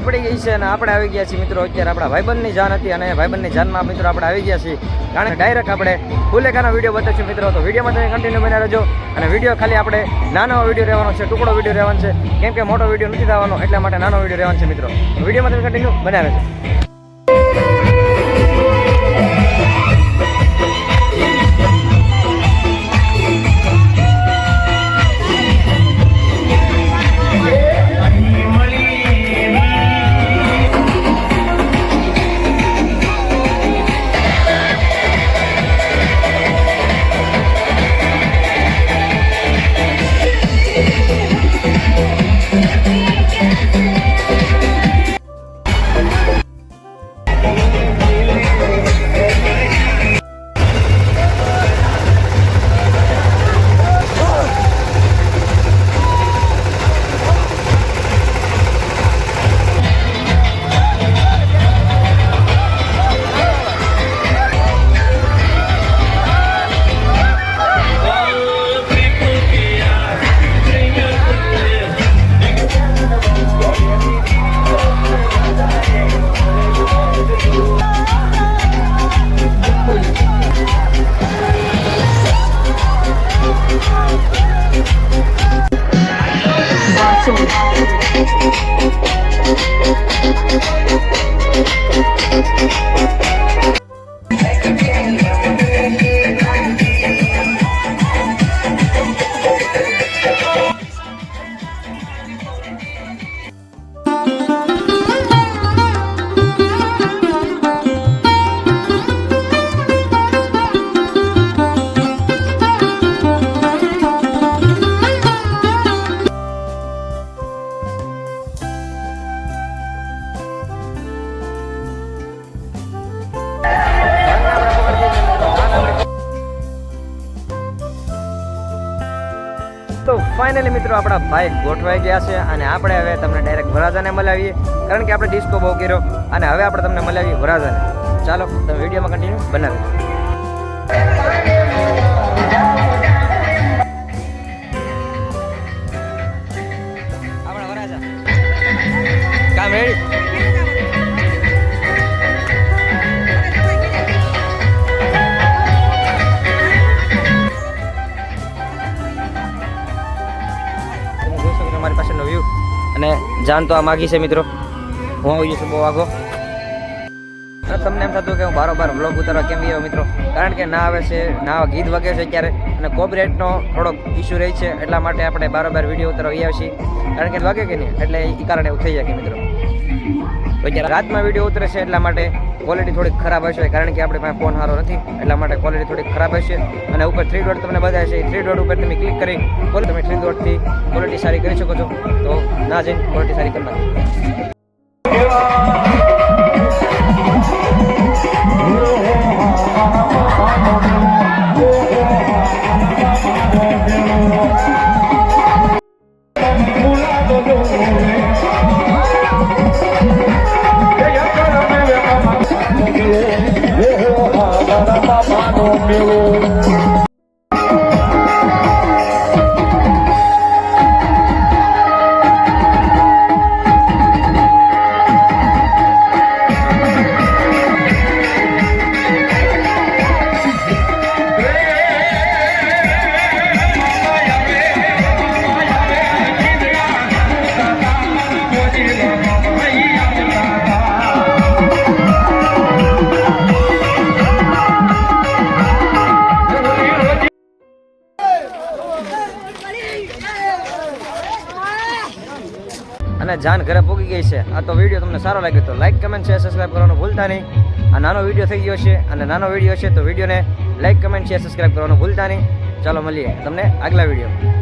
પડી ગઈ છે અને આપણે આવી ગયા છીએ મિત્રો અત્યારે આપણા ભાઈબંધની જાન હતી અને ભાઈબંધની જાનમાં મિત્રો આપણે આવી ગયા છીએ કારણ કે ડાયરેક્ટ આપણે ફુલેકાનો વિડીયો બતાવીશું મિત્રો. તો વિડીયોમાં તમે કન્ટિન્યુ બન્યા રહેજો અને વિડીયો ખાલી આપણે નાનો વિડીયો રહેવાનો છે, ટુકડો વિડીયો રહેવાનો છે કેમ કે મોટો વિડીયો નથી થવાનો એટલા માટે નાનો વિડીયો રહેવાનો છે મિત્રો. વિડીયોમાં તમે કન્ટિન્યુ બન્યા રહેજો. તો ફાઇનલી મિત્રો આપણા ભાઈ ગોઠવાઈ ગયા છે અને આપણે હવે તમને ડાયરેક્ટ વરાજાને મલાવીએ કારણ કે આપણે ડિસ્કો બહુ કર્યો અને હવે આપણે તમને મલાવીએ વરાજાને. ચાલો તમે વિડીયોમાં કન્ટિન્યુ બનાવો. આપણા વરાજા કામ રેડી. મારી પાસેનો વ્યૂ અને જાન તો આ માગી છે મિત્રો. હું આવી ગયો છું બહુ આગો. તમને એમ થતું કે હું બારોબાર વ્લોગ ઉતારવા કેમ આવ્યો મિત્રો કારણ કે ના આવે છે ના ગીત વગે છે ક્યારે અને કોપીરાઇટનો થોડોક ઇસ્યુ રહી છે એટલા માટે આપણે બારોબાર વિડીયો ઉતારવા આવ્યા છીએ કારણ કે વાગે કે નહીં એટલે એ કારણે એવું થઈ જાય કે મિત્રો. તો જ્યારે રાતમાં વિડીયો ઉતરે છે એટલા માટે ક્વોલિટી થોડીક ખરાબ હશે કારણ કે આપણે પાસે ફોન સારો નથી એટલા માટે ક્વોલિટી થોડીક ખરાબ હશે અને ઉપર 3 ડોટ તમને બતાવે છે. 3 ડોટ ઉપર તમે ક્લિક કરી તમે 3 ડોટથી ક્વોલિટી સારી કરી શકો છો. તો ના જઈને ક્વોલિટી સારી કરી નાખો. અને જાન ઘરે પૂગી ગઈ છે. આ તો વિડીયો તમને સારો લાગ્યો તો લાઈક કમેન્ટ શેર સબસ્ક્રાઈબ કરવાનું ભૂલતા નહીં. આ નાનો વિડીયો થઈ ગયો છે અને નાનો વિડીયો છે તો વિડીયોને લાઈક કમેન્ટ શેર સબસ્ક્રાઈબ કરવાનું ભૂલતા નહીં. ચાલો મળીએ તમને આગલા વિડીયો.